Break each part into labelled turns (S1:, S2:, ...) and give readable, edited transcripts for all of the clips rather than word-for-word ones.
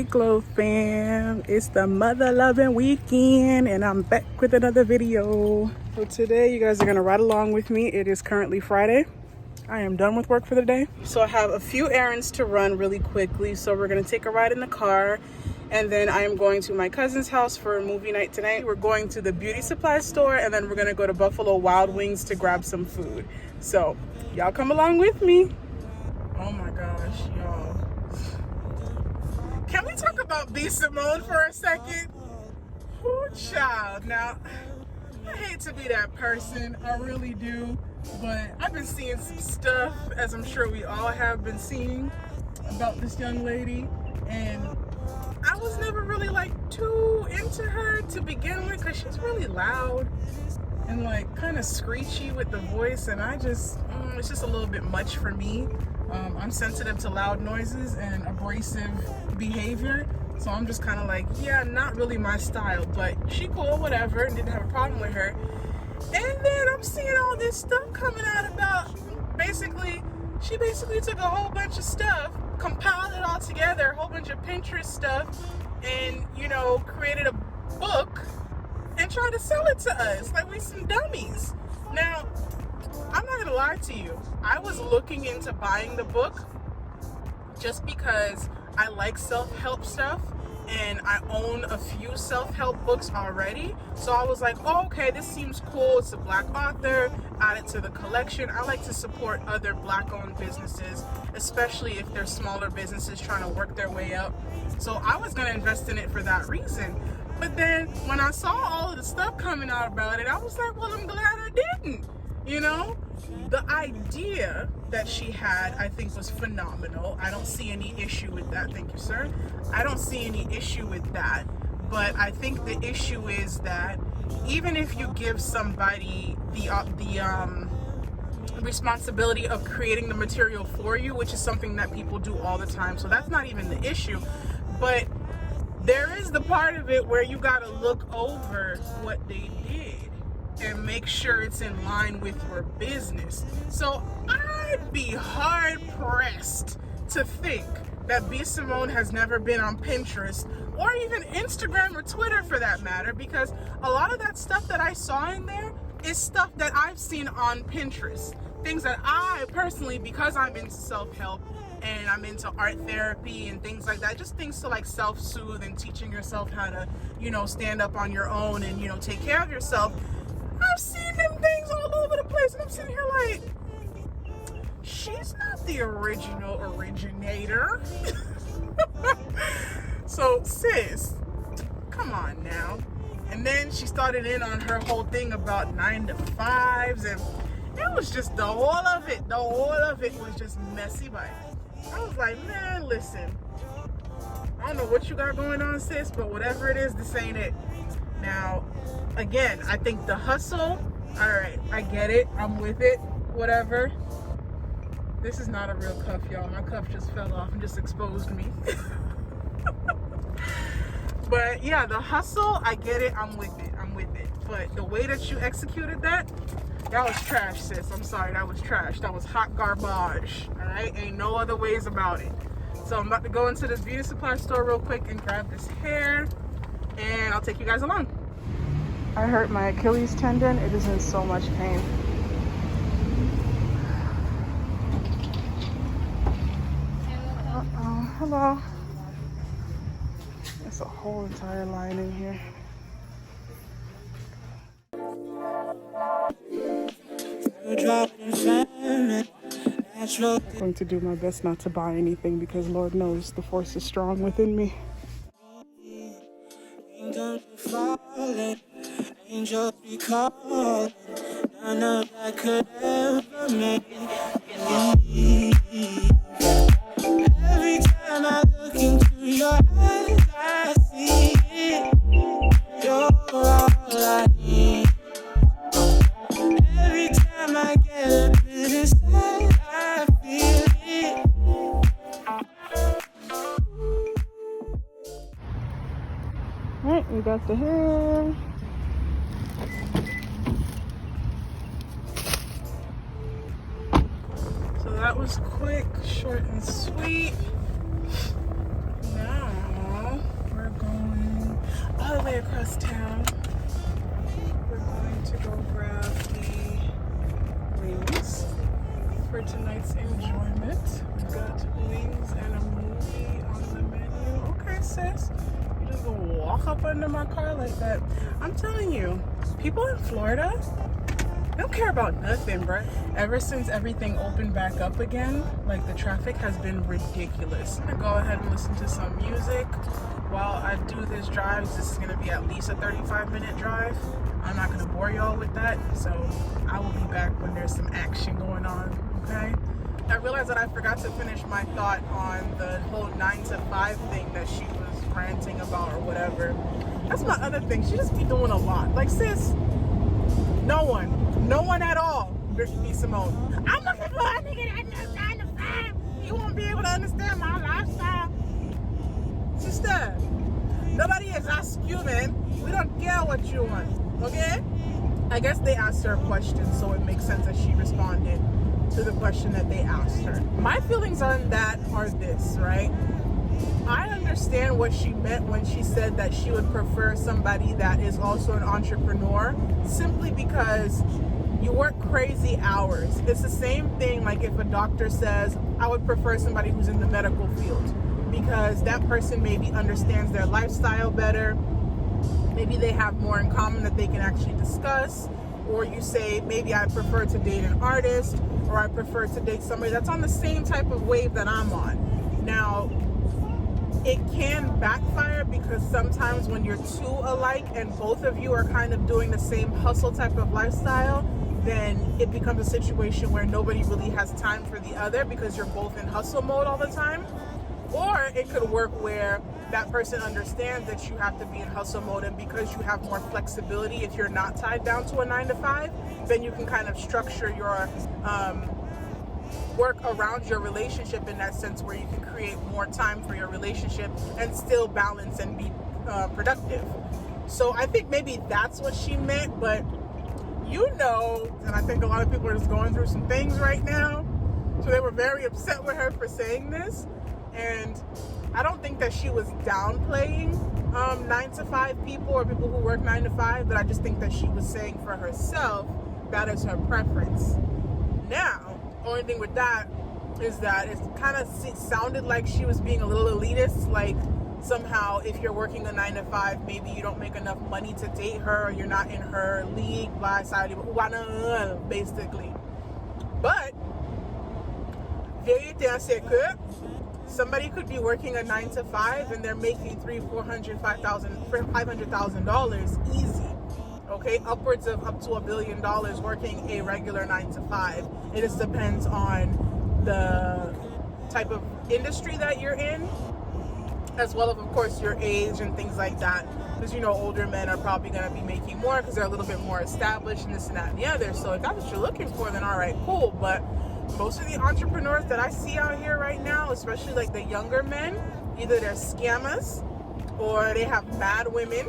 S1: Hey Glow Fam, it's the mother loving weekend and I'm back with another video. So today you guys are gonna ride along with me. It is currently Friday. I am done with work for the day. So I have a few errands to run really quickly. So we're gonna take a ride in the car and then I am going to my cousin's house for a movie night tonight. We're going to the beauty supply store and then we're gonna go to Buffalo Wild Wings to grab some food. So y'all come along with me. Oh my gosh, y'all. Can we talk about B. Simone for a second? Oh, child. Now, I hate to be that person. I really do. But I've been seeing some stuff, as I'm sure we all have been seeing, about this young lady. And I was never really, too into her to begin with, because she's really loud and, kind of screechy with the voice. And I just, it's just a little bit much for me. I'm sensitive to loud noises and abrasive behavior, so I'm just kind of yeah, not really my style, but she cool, whatever, and didn't have a problem with her. And then I'm seeing all this stuff coming out about she basically took a whole bunch of stuff, compiled it all together, a whole bunch of Pinterest stuff, and created a book and tried to sell it to us like we some dummies. Now, I'm not gonna lie to you, I was looking into buying the book just because I like self-help stuff and I own a few self-help books already. So I was like, oh, okay, this seems cool. It's a Black author, add it to the collection. I like to support other Black-owned businesses, especially if they're smaller businesses trying to work their way up. So I was gonna invest in it for that reason. But then when I saw all of the stuff coming out about it, I was like, well, I'm glad I didn't. The idea that she had, I think, was phenomenal. I don't see any issue with that. Thank you, sir. I don't see any issue with that. But I think the issue is that even if you give somebody the responsibility of creating the material for you, which is something that people do all the time, so that's not even the issue. But there is the part of it where you got to look over what they did and make sure it's in line with your business. So I'd be hard pressed to think that B. Simone has never been on Pinterest or even Instagram or Twitter for that matter, because a lot of that stuff that I saw in there is stuff that I've seen on Pinterest. Things that I personally, because I'm into self-help and I'm into art therapy and things like that, just things to self-soothe and teaching yourself how to, stand up on your own and, take care of yourself. I've seen them things all over the place, and I'm sitting here like, she's not the original originator. So, sis, come on now. And then she started in on her whole thing about 9 to 5s, and it was just the whole of it was just messy, but I was like, man, listen, I don't know what you got going on, sis, but whatever it is, this ain't it. Now, again, I think the hustle, all right, I get it, I'm with it, whatever. This is not a real cuff, y'all. My cuff just fell off and just exposed me. But yeah, the hustle, I get it, I'm with it. But the way that you executed that was trash, sis. I'm sorry, that was trash. That was hot garbage, all right? Ain't no other ways about it. So I'm about to go into this beauty supply store real quick and grab this hair, and I'll take you guys along. I hurt my Achilles tendon. It is in so much pain. Uh-oh, hello. There's a whole entire line in here. I'm going to do my best not to buy anything because Lord knows the force is strong within me. Angels be calling, none of that could ever make me. Every time I look into your eyes, I see it. You're all I need. Every time I get a bit inside, I feel it. Alright, we got the hair. That was quick, short and sweet. Now across town. We're going to go grab the wings for tonight's enjoyment. We've got wings and a movie on the menu. Okay, sis. You just gonna walk up under my car like that. I'm telling you, people in Florida, they don't care about nothing, bruh. Ever since everything opened back up again, like the traffic has been ridiculous. I'm gonna go ahead and listen to some music while I do this drive. This is gonna be at least a 35-minute drive. I'm not gonna bore y'all with that, so I will be back when there's some action going on, okay? I realized that I forgot to finish my thought on the whole 9 to 5 thing that she was ranting about or whatever. That's my other thing. She just be doing a lot. Like, sis, no one at all, be Simone. I'm looking for a nigga that does 9 to 5. You won't be able to understand my lifestyle. Sister, nobody is asking you, man. We don't care what you want, okay? I guess they asked her a question, so it makes sense that she responded to the question that they asked her. My feelings on that are this, right? I understand what she meant when she said that she would prefer somebody that is also an entrepreneur, simply because you work crazy hours. It's the same thing like if a doctor says, I would prefer somebody who's in the medical field, because that person maybe understands their lifestyle better. Maybe they have more in common that they can actually discuss. Or you say, maybe I prefer to date an artist, or I prefer to date somebody that's on the same type of wave that I'm on. Now, it can backfire because sometimes when you're two alike and both of you are kind of doing the same hustle type of lifestyle, then it becomes a situation where nobody really has time for the other because you're both in hustle mode all the time. Or it could work where that person understands that you have to be in hustle mode, and because you have more flexibility, if you're not tied down to a 9 to 5, then you can kind of structure your work around your relationship in that sense, where you can create more time for your relationship and still balance and be productive. So I think maybe that's what she meant, but and I think a lot of people are just going through some things right now, so they were very upset with her for saying this. And I don't think that she was downplaying 9 to 5 people or people who work 9 to 5, but I just think that she was saying for herself that is her preference. Now, only thing with that is that it kind of sounded like she was being a little elitist, like somehow if you're working a 9 to 5, maybe you don't make enough money to date her, or you're not in her league, basically. But vérité c'est que somebody could be working a 9 to 5 and they're making $300,000, $400,000, $500,000 easy. Okay, upwards of up to $1 billion working a regular 9 to 5. It just depends on the type of industry that you're in, as well as, of course, your age and things like that. Because, older men are probably going to be making more because they're a little bit more established and this and that and the other. So if that's what you're looking for, then all right, cool. But most of the entrepreneurs that I see out here right now, especially like the younger men, either they're scammers, or they have mad women,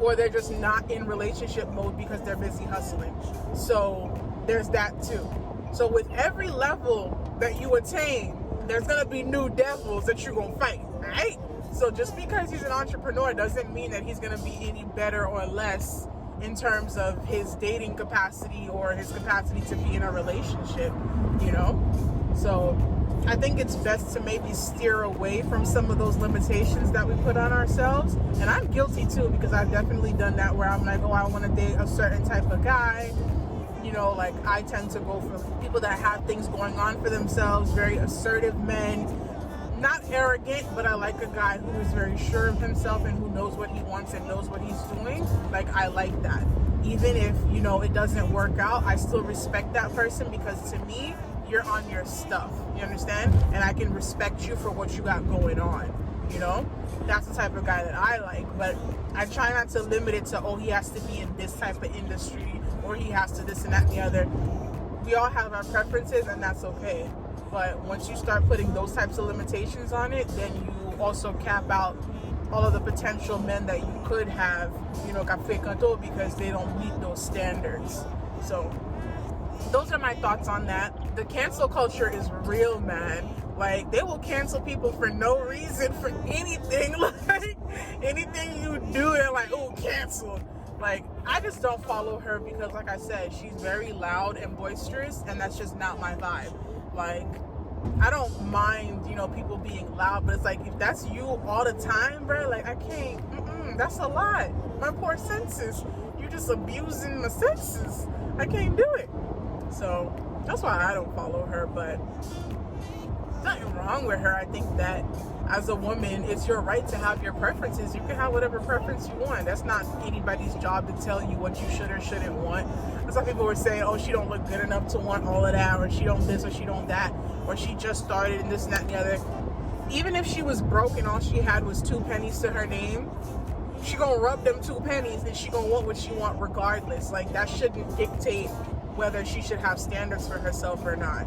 S1: or they're just not in relationship mode because they're busy hustling. So there's that too. So with every level that you attain, there's gonna be new devils that you're gonna fight, right? So just because he's an entrepreneur doesn't mean that he's gonna be any better or less in terms of his dating capacity or his capacity to be in a relationship, So I think it's best to maybe steer away from some of those limitations that we put on ourselves. And I'm guilty too, because I've definitely done that, where I'm like, oh, I want to date a certain type of guy. Like I tend to go for people that have things going on for themselves, very assertive men, not arrogant, but I like a guy who is very sure of himself and who knows what he wants and knows what he's doing. Like, I like that. Even if, it doesn't work out, I still respect that person, because to me, you're on your stuff. You understand? And I can respect you for what you got going on. That's the type of guy that I like. But I try not to limit it to, he has to be in this type of industry, or he has to this and that and the other. We all have our preferences, and that's okay. But once you start putting those types of limitations on it, then you also cap out all of the potential men that you could have, because they don't meet those standards. So those are my thoughts on that. The cancel culture is real, man. Like, they will cancel people for no reason, for anything. Like, anything you do, they're like, oh, cancel. Like, I just don't follow her because, like I said, she's very loud and boisterous, and that's just not my vibe. Like, I don't mind, you know, people being loud, but it's like, if that's you all the time, bro, like, I can't, that's a lot. My poor senses. You're just abusing my senses. I can't do it. So, that's why I don't follow her, but there's nothing wrong with her. I think that as a woman, it's your right to have your preferences. You can have whatever preference you want. That's not anybody's job to tell you what you should or shouldn't want. Some people were saying, oh, she don't look good enough to want all of that, or she don't this, or she don't that, or she just started and this and that and the other. Even if she was broke and all she had was 2 pennies to her name, she gonna rub them 2 pennies and she gonna want what she want regardless. Like, that shouldn't dictate whether she should have standards for herself or not.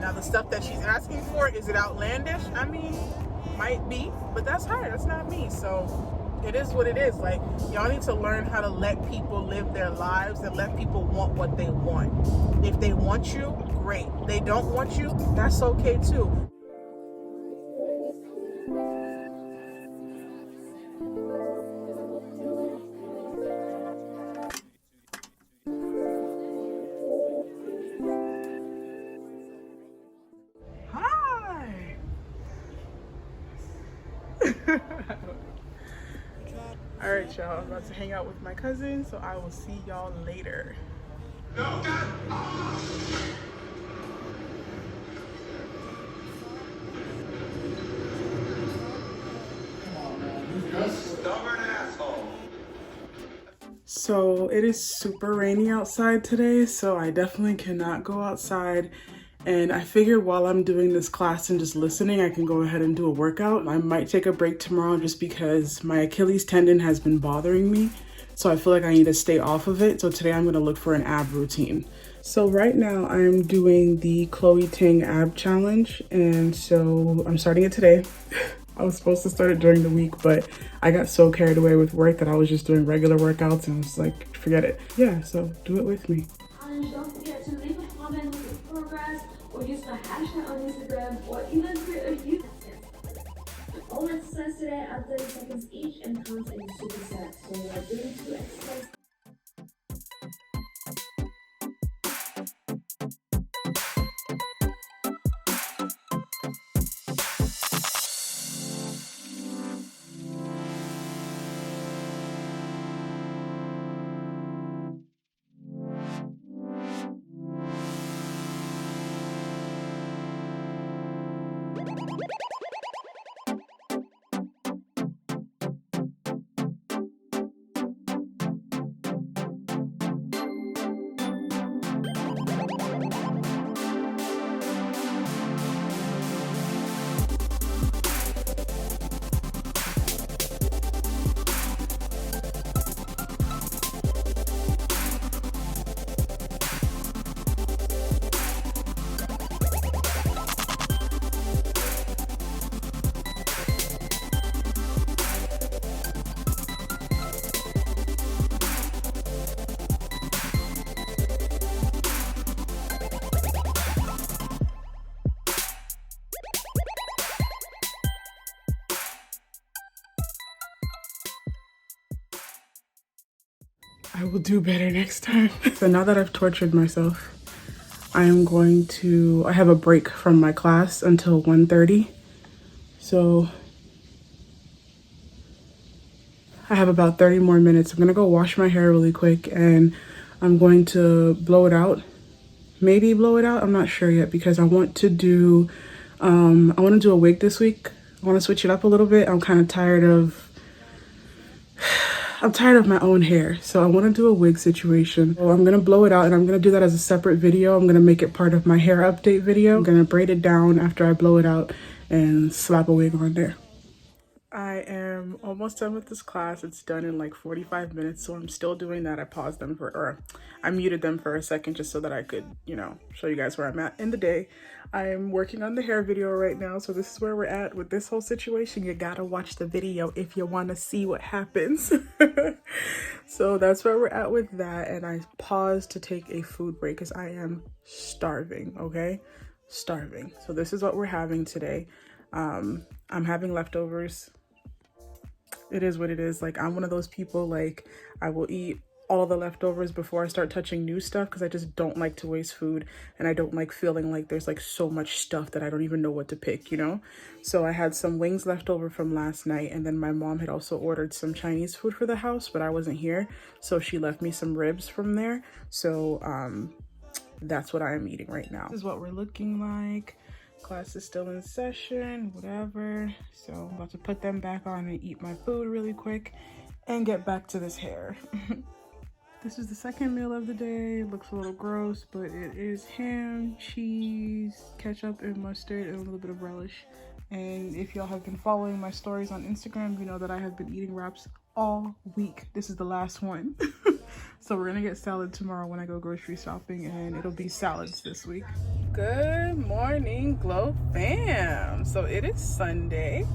S1: Now, the stuff that she's asking for, is it outlandish? I mean, might be, but that's her, that's not me. So it is what it is. Like, y'all need to learn how to let people live their lives and let people want what they want. If they want you, great. They don't want you, that's okay too. All right, y'all, I'm about to hang out with my cousin, so I will see y'all later. No, God. Oh. Stubborn asshole. So it is super rainy outside today, so I definitely cannot go outside. And I figured while I'm doing this class and just listening, I can go ahead and do a workout. I might take a break tomorrow just because my Achilles tendon has been bothering me. So I feel like I need to stay off of it. So today I'm gonna look for an ab routine. So right now I'm doing the Ting ab challenge. And so I'm starting it today. I was supposed to start it during the week, but I got so carried away with work that I was just doing regular workouts and was like, forget it. Yeah, so do it with me.
S2: And don't forget to leave a comment with your progress, or use the hashtag on Instagram, or even create a YouTube. All exercises today are 30 seconds each and counts in supersets. So we are doing 2 exercises.
S1: I will do better next time. So now that I've tortured myself, I have a break from my class until 1:30. So I have about 30 more minutes. I'm gonna go wash my hair really quick and I'm going to blow it out. Maybe blow it out, I'm not sure yet, because I want to do a wig this week. I want to switch it up a little bit. I'm tired of my own hair, so I want to do a wig situation. So I'm gonna blow it out and I'm gonna do that as a separate video. I'm gonna make it part of my hair update video. I'm gonna braid it down after I blow it out and slap a wig on there. I am almost done with this class. It's done in like 45 minutes, so I'm still doing that. I muted them for a second just so that I could, show you guys where I'm at in the day. I'm working on the hair video right now, so this is where we're at with this whole situation. You gotta watch the video if you want to see what happens. So that's where we're at with that, and I paused to take a food break because I am starving, okay? starving. So this is what we're having today. I'm having leftovers. It is what it is. Like, I'm one of those people, like, I will eat all the leftovers before I start touching new stuff because I just don't like to waste food, and I don't like feeling like there's like so much stuff that I don't even know what to pick, you know? So I had some wings left over from last night, and then my mom had also ordered some Chinese food for the house, but I wasn't here, so she left me some ribs from there. So that's what I am eating right now. This is what we're looking like. Class is still in session, whatever. So I'm about to put them back on and eat my food really quick and get back to this hair. This is the second meal of the day. It looks a little gross, but it is ham, cheese, ketchup, and mustard, and a little bit of relish. And if y'all have been following my stories on Instagram, you know that I have been eating wraps all week. This is the last one. So we're gonna get salad tomorrow when I go grocery shopping, and it'll be salads this week. Good morning, Glow Fam. So it is Sunday.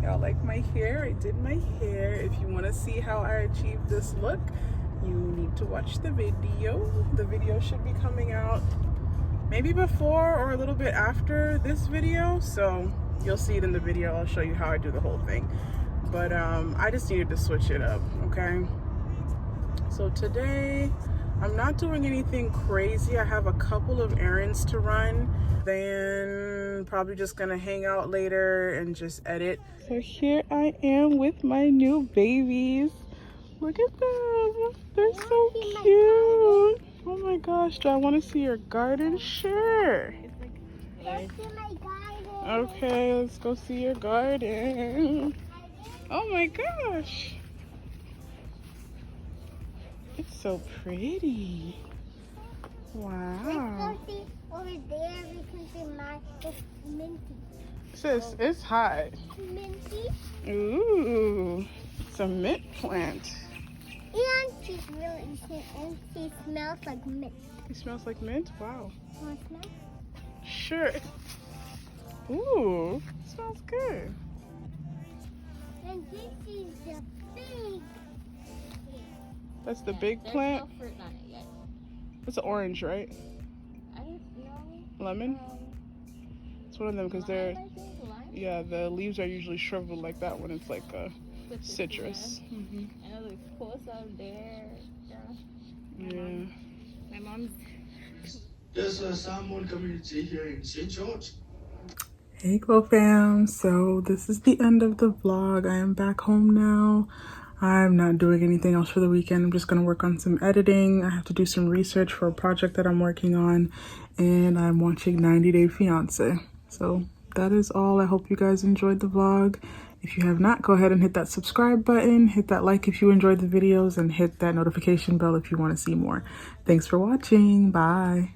S1: Y'all like my hair? I did my hair. If you want to see how I achieved this look, you need to watch the video. The video should be coming out maybe before or a little bit after this video, so you'll see it in the video. I'll show you how I do the whole thing, but I just needed to switch it up. Okay, so today I'm not doing anything crazy. I have a couple of errands to run, then probably just gonna hang out later and just edit. So here I am with my new babies. Look at them. They're so cute. Oh my gosh, do I want to see your garden? Sure.
S3: Let's see my garden.
S1: Okay, let's go see your garden. Oh my gosh. It's so pretty. Wow.
S3: Let's go see over there. We can see it's minty.
S1: Sis, it's hot.
S3: Minty.
S1: Ooh, it's a mint plant.
S3: And she's really cute, and she smells like mint.
S1: It smells like mint? Wow.
S3: Want to smell?
S1: Sure. Ooh, smells good.
S3: And this is the big.
S1: That's the big plant?
S4: There's no fruit on it yet.
S1: It's orange, right?
S4: I don't know.
S1: Lemon? It's one of them because they're, yeah, the leaves are usually shriveled like that when it's like a citrus.
S4: Yeah. I know there's close out there.
S1: Yeah.
S4: My mom's.
S5: There's a Simone community here in St. George.
S1: Hey Glow Fam, so this is the end of the vlog. I am back home now. I'm not doing anything else for the weekend. I'm just gonna work on some editing. I have to do some research for a project that I'm working on, and I'm watching 90 Day Fiance. So that is all. I hope you guys enjoyed the vlog. If you have not, go ahead and hit that subscribe button, hit that like if you enjoyed the videos, and hit that notification bell if you want to see more. Thanks for watching. Bye.